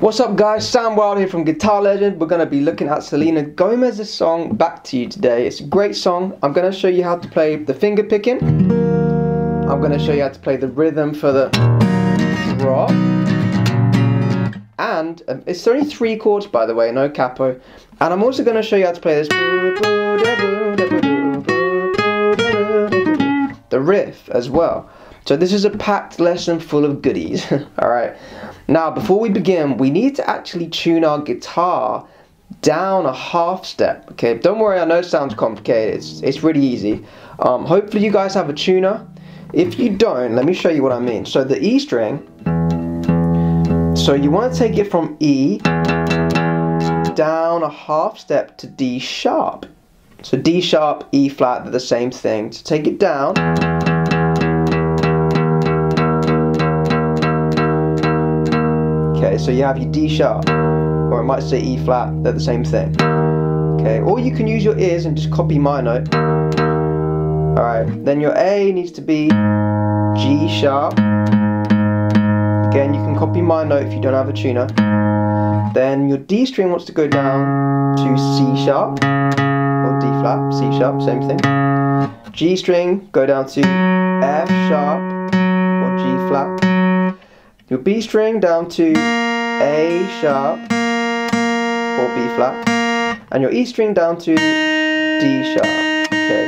What's up guys, Sam Wild here from Guitar Legend. We're going to be looking at Selena Gomez's song Back to You today. It's a great song. I'm going to show you how to play the finger picking. I'm going to show you how to play the rhythm for the drop. And it's only 3 chords by the way, no capo. And I'm also going to show you how to play this, the riff as well. So this is a packed lesson full of goodies. Alright, now before we begin, we need to actually tune our guitar down a half step. Okay, don't worry, I know it sounds complicated, it's really easy. Hopefully you guys have a tuner. If you don't, let me show you what I mean. So the E string, so you want to take it from E down a half step to D sharp. So D sharp, E flat, they're the same thing. To take it down, okay, so you have your D sharp, or it might say E flat, they're the same thing. Okay, or you can use your ears and just copy my note. Alright, then your A needs to be G sharp. Again, you can copy my note if you don't have a tuner. Then your D string wants to go down to C sharp, or D flat, C sharp, same thing. G string, go down to F sharp, or G flat. Your B string down to A sharp or B flat, and your E string down to D sharp. Okay.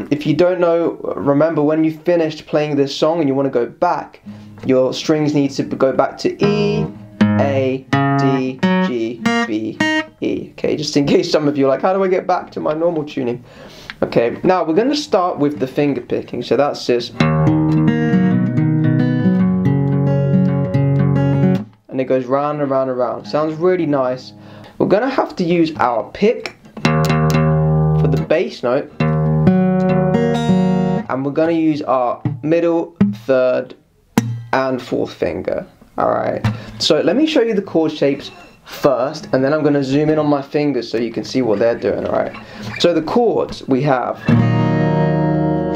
If you don't know, remember when you finished playing this song and you want to go back, your strings need to go back to E, A, D, G, B, E. Okay, just in case some of you are like, how do I get back to my normal tuning? Okay, now we're going to start with the finger picking. So that's just, and it goes round and round and round. Sounds really nice. We're going to have to use our pick for the bass note, and we're going to use our middle, third and fourth finger. Alright, so let me show you the chord shapes first, and then I'm going to zoom in on my fingers so you can see what they're doing. Alright, so the chords we have,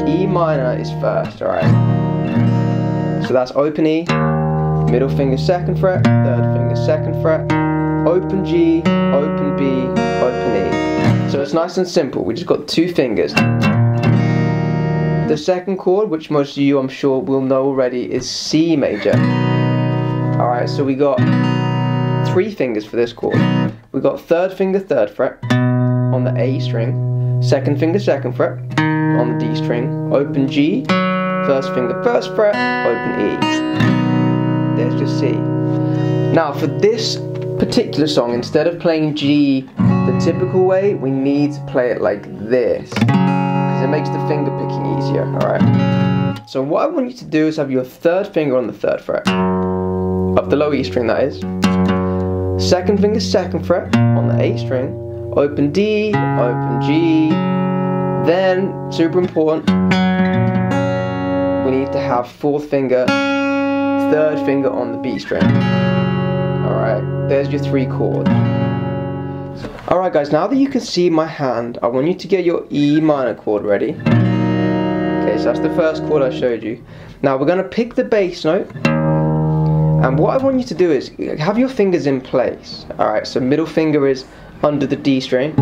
E minor is first. Alright, so that's open E, middle finger 2nd fret, 3rd finger 2nd fret, open G, open B, open E. So it's nice and simple, we just got 2 fingers. The 2nd chord, which most of you I'm sure will know already, is C major. Alright, so we got 3 fingers for this chord. We got 3rd finger 3rd fret on the A string, 2nd finger 2nd fret on the D string, open G, 1st finger 1st fret, open E. There's just C. Now for this particular song, instead of playing G the typical way, we need to play it like this, because it makes the finger picking easier. Alright, so what I want you to do is have your 3rd finger on the 3rd fret of the low E string, that is, 2nd finger 2nd fret on the A string, open D, open G, then super important, we need to have 4th finger 3rd finger on the B string. Alright, there's your 3 chords. Alright guys, now that you can see my hand, I want you to get your E minor chord ready. Okay, so that's the first chord I showed you. Now we're going to pick the bass note, and what I want you to do is have your fingers in place. Alright, so middle finger is under the D string,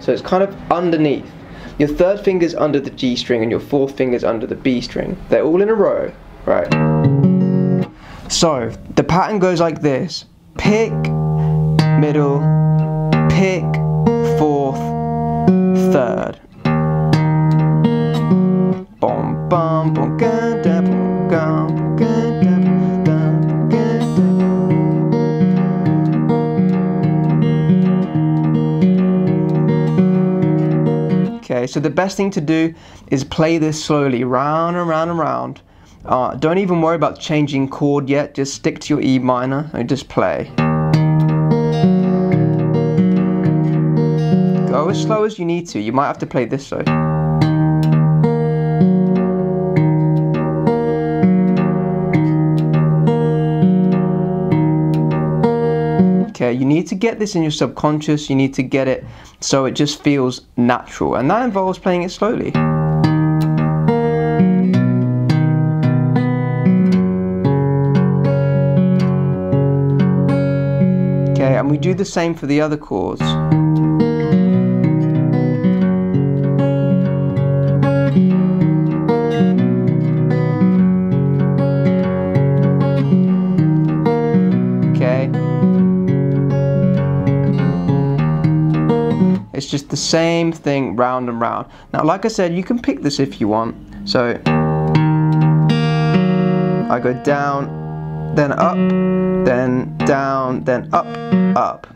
so it's kind of underneath. Your 3rd finger is under the G string and your 4th finger is under the B string. They're all in a row, right? So the pattern goes like this: pick, middle, pick, 4th, 3rd. Bom bom bom ga da bom gum ga da bum ga da. Okay, so the best thing to do is play this slowly, round and round and round. Don't even worry about changing chord yet, just stick to your E minor and just play. Go as slow as you need to, you might have to play this slow. Okay, you need to get this in your subconscious, you need to get it so it just feels natural, and that involves playing it slowly. And we do the same for the other chords. Okay. It's just the same thing round and round. Now, like I said, you can pick this if you want. So I go down, then up, then down, then up, up.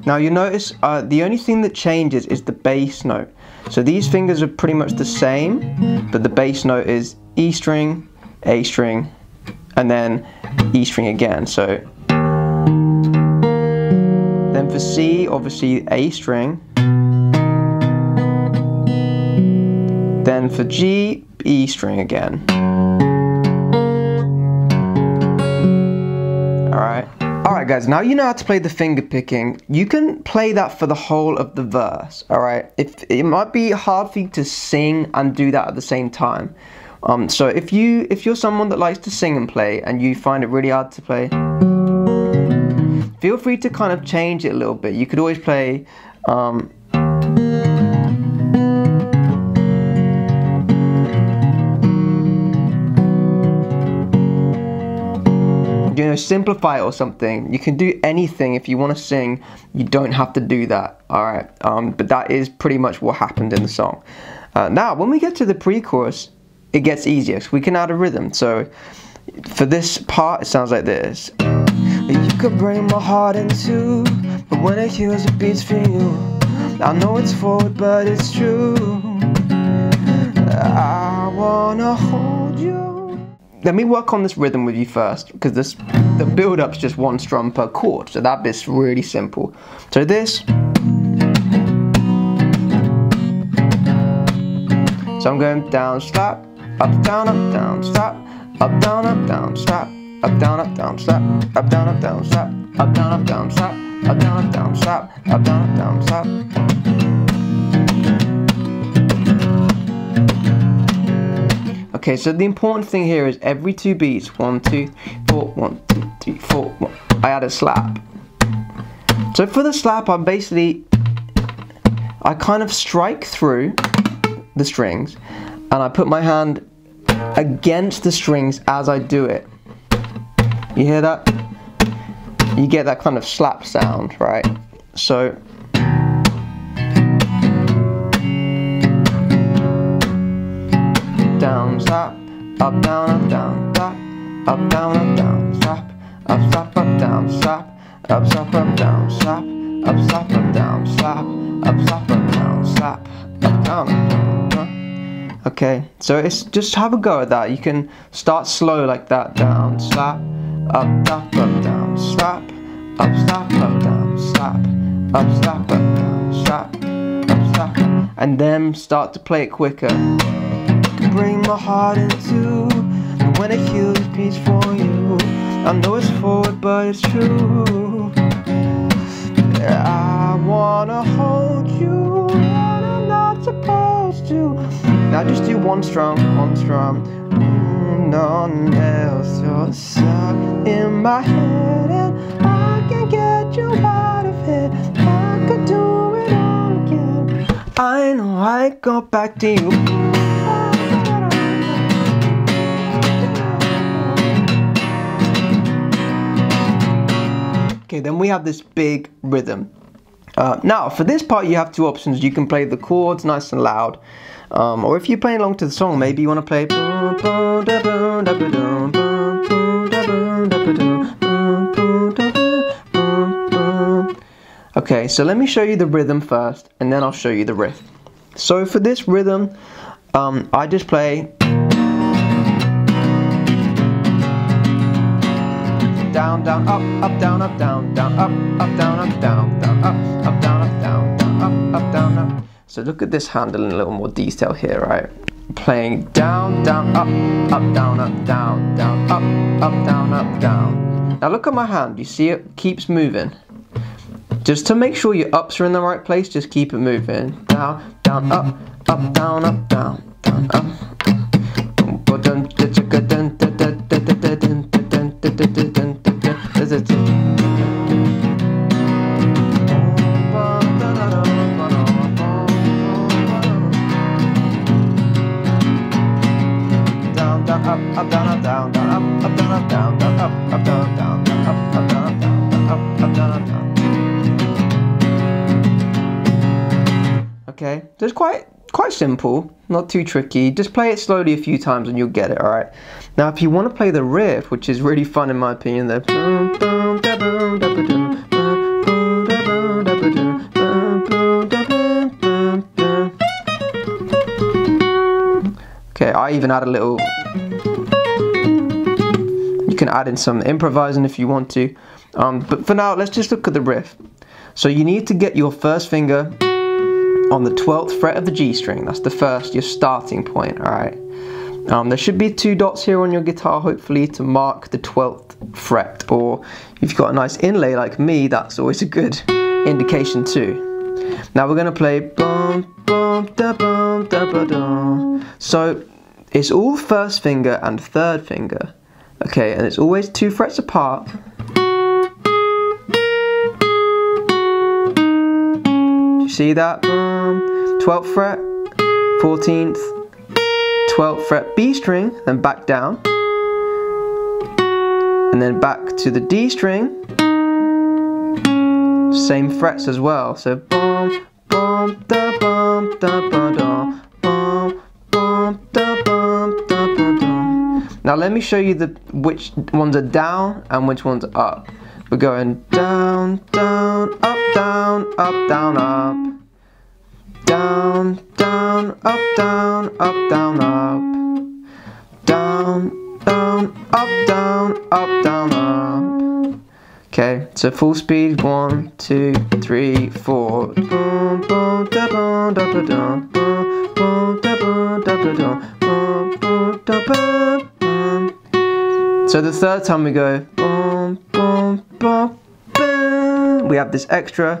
Now you notice the only thing that changes is the bass note. So these fingers are pretty much the same, but the bass note is E string, A string, and then E string again. So then for C, obviously A string. Then for G, E string again. Alright guys, now you know how to play the finger picking. You can play that for the whole of the verse, alright? It might be hard for you to sing and do that at the same time. So if you're someone that likes to sing and play and you find it really hard to play, feel free to kind of change it a little bit. You could always play you know, simplify it or something. You can do anything. If you want to sing, you don't have to do that, alright? But that is pretty much what happened in the song. Now, when we get to the pre-chorus, it gets easier, so we can add a rhythm. So, for this part, it sounds like this. You could break my heart in two, but when it heals, it beats for you. I know it's forward, but it's true. I wanna hold you. Let me work on this rhythm with you first, because the build-up's just one strum per chord, so that bit's really simple. So this. So I'm going down, slap, up, down, slap, up, down, slap, up, down, slap, up, down, slap, up, down, slap, up, down, slap, up, down, slap. Okay, so the important thing here is every 2 beats, 1, 2, 4, 1, 2, 3, 4, 1, I add a slap. So for the slap, I kind of strike through the strings and I put my hand against the strings as I do it. You hear that? You get that kind of slap sound, right? So down, slap, up, down, slap, up, down, slap, up, slap, up, down, slap, up, slap, up, down, slap, up, slap, up, down, slap, up, slap, up, down, slap, up, down. Okay, so it's just have a go at that. You can start slow like that. Down, slap, up, down, slap, up, slap, up, down, slap, up, slap, up, down, slap, up, slap, and then start to play it quicker. Bring my heart in two, and when it heals, it beats for you. I know it's forward, but it's true. I wanna hold you, and I'm not supposed to. Now just do one strum, None else, you're stuck in my head, and I can get you out of it. I could do it all again. I know I go back to you. Okay, then we have this big rhythm. Now, for this part, you have 2 options. You can play the chords nice and loud, or if you're playing along to the song, maybe you want to play. Okay, so let me show you the rhythm first, and then I'll show you the riff. So for this rhythm, I just play down, down, up, down, up, down, down, up, down, up, down, down, up, down, up, down, down, up, down, up. So look at this handle in a little more detail here, right? Playing down, down, up, down, down, up, down, up, down. Now look at my hand. You see it keeps moving. Just to make sure your ups are in the right place, just keep it moving. Down, down, up, down, down, down, up. down, up, up, down, up, down, down, up, up, down, up, down, down, up, up, down, up, down, down, up, up, down, up, down, down, up, up, down, up, down. Okay, so it's quite simple, not too tricky. Just play it slowly a few times and you'll get it, alright? Now if you want to play the riff, which is really fun in my opinion, the okay, I even add a little, you can add in some improvising if you want to, but for now let's just look at the riff. So you need to get your first finger on the 12th fret of the G string. That's your starting point, alright? There should be 2 dots here on your guitar, hopefully, to mark the 12th fret, or if you've got a nice inlay like me, that's always a good indication too. Now we're going to play bum, bum, da, bum, da, ba, da. So it's all first finger and third finger, okay, and it's always 2 frets apart. See that? 12th fret, 14th, 12th fret B string, then back down, and then back to the D string, same frets as well. So bum, bum, da, bum, da, ba, da, bum, bum, da, bum, da, ba, da. Now let me show you which ones are down and which ones are up. We're going down, down, up, down, up, down, up. Down, down, up, down, up, down, up. Down, down, up, down, up, down, up. Okay, so full speed, 1, 2, 3, 4. Boom, boom, da, boom, da, ba, da. Boom, boom, da, boom, da, ba, da. Boom, boom, da, ba, boom. So the third time we go boom, boom, boom, boom. We have this extra.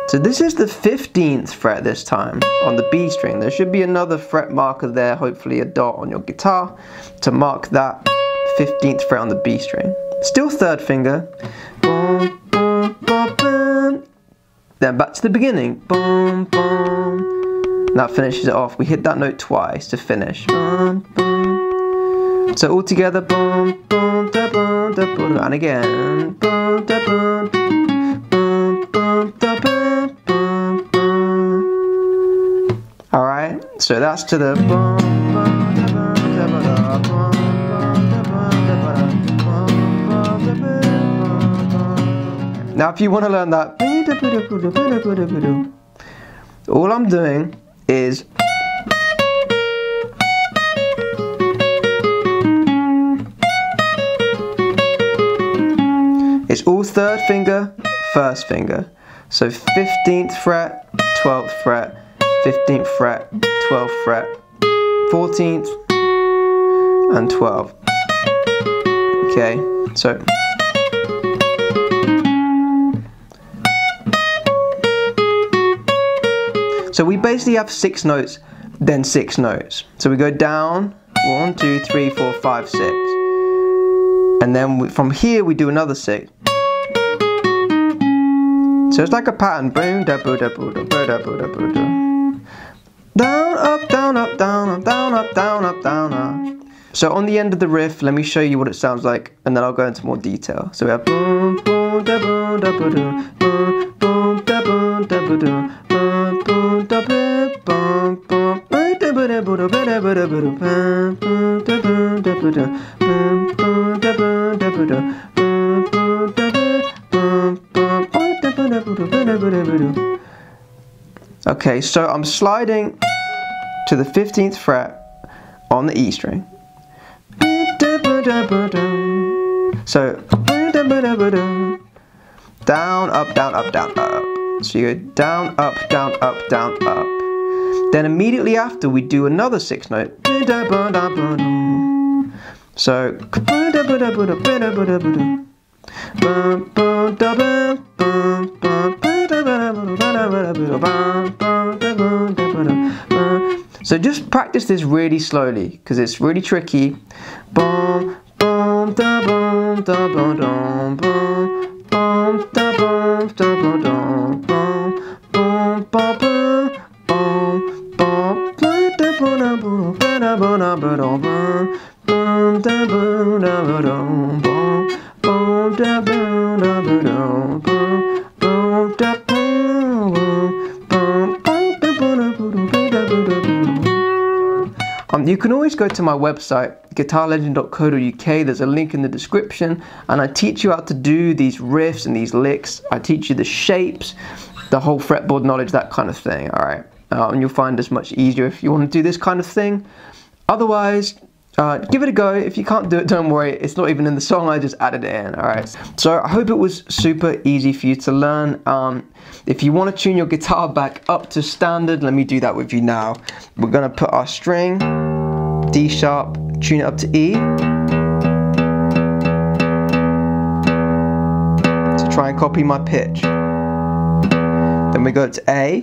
So this is the 15th fret this time on the B string. There should be another fret marker there, hopefully a dot on your guitar, to mark that 15th fret on the B string. Still third finger. Boom, boom, boom, boom. Then back to the beginning. Boom, boom. That finishes it off. We hit that note twice to finish. Boom, boom. So all together, boom, boom, da, boom, da, boom, and again. Boom, da, boom, boom, boom, da, boom. Alright, so that's to the now if you want to learn that, all I'm doing is it's all third finger, first finger. So 15th fret, 12th fret, 15th fret, 12th fret, 14th, and 12th. Okay, so we basically have 6 notes, then 6 notes. So we go down, 1, 2, 3, 4, 5, 6. And then from here we do another 6. So it's like a pattern. Boom, da, boo, da, boo, da, boo, da, boo, da, boo, da. Down, up, down, up, down, up, down, up, down, up, down, up. So on the end of the riff, let me show you what it sounds like, and then I'll go into more detail. So we have boom, boom, da, boom, da, boo, da, boom, boom, da, boom, da, boo, da, boom, boom, da, boom, boom, boom, da, boo, da, boo, da, da, boo, da, boo, da, boom, boom, da, boom, da, boo, da, boom, boom, da, boom, da, boo, da, boom, boom, da, boom, boom, da, boom. Okay, so I'm sliding to the 15th fret on the E string. So down, up, down, up, down, up. So you go down, up, down, up, down, up. Then immediately after we do another 6th note. So so just practice this really slowly because it's really tricky. Boom, boom, da, boom, da, boom, boom, boom, boom, da, boom, da, boom, boom, boom, boom, boom, boom, boom, boom, da, boom, da, boom, da, boom, da, boom, boom, You can always go to my website, guitarlegend.co.uk. There's a link in the description, and I teach you how to do these riffs and these licks. I teach you the shapes, the whole fretboard knowledge, that kind of thing. All right, and you'll find this much easier if you want to do this kind of thing. Otherwise, give it a go. If you can't do it, don't worry. It's not even in the song. I just added it in. All right. So I hope it was super easy for you to learn. If you want to tune your guitar back up to standard, let me do that with you now. We're gonna put our string, D sharp, tune it up to E. To try and copy my pitch. Then we go to A.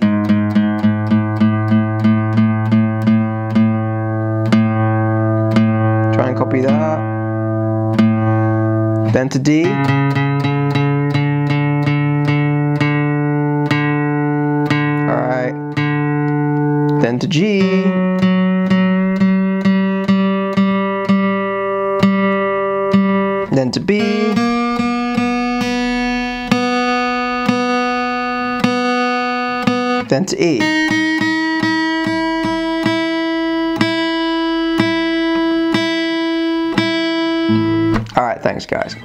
Try and copy that. Then to D. Alright. Then to G. Then to B. Then to E. Alright, thanks guys.